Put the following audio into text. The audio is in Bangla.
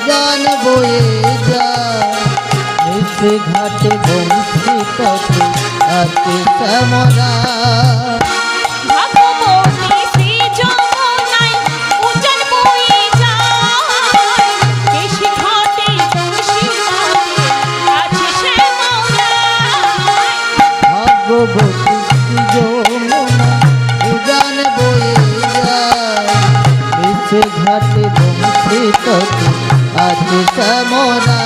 উজান বয়ে যায় নিচে ঘাটে বংশী তটে আছে শ্যামরা ভাগ্যবতী যমুনা উজান বয়ে যায় নিচে ঘাটে বংশী তটে আছে শ্যামরা।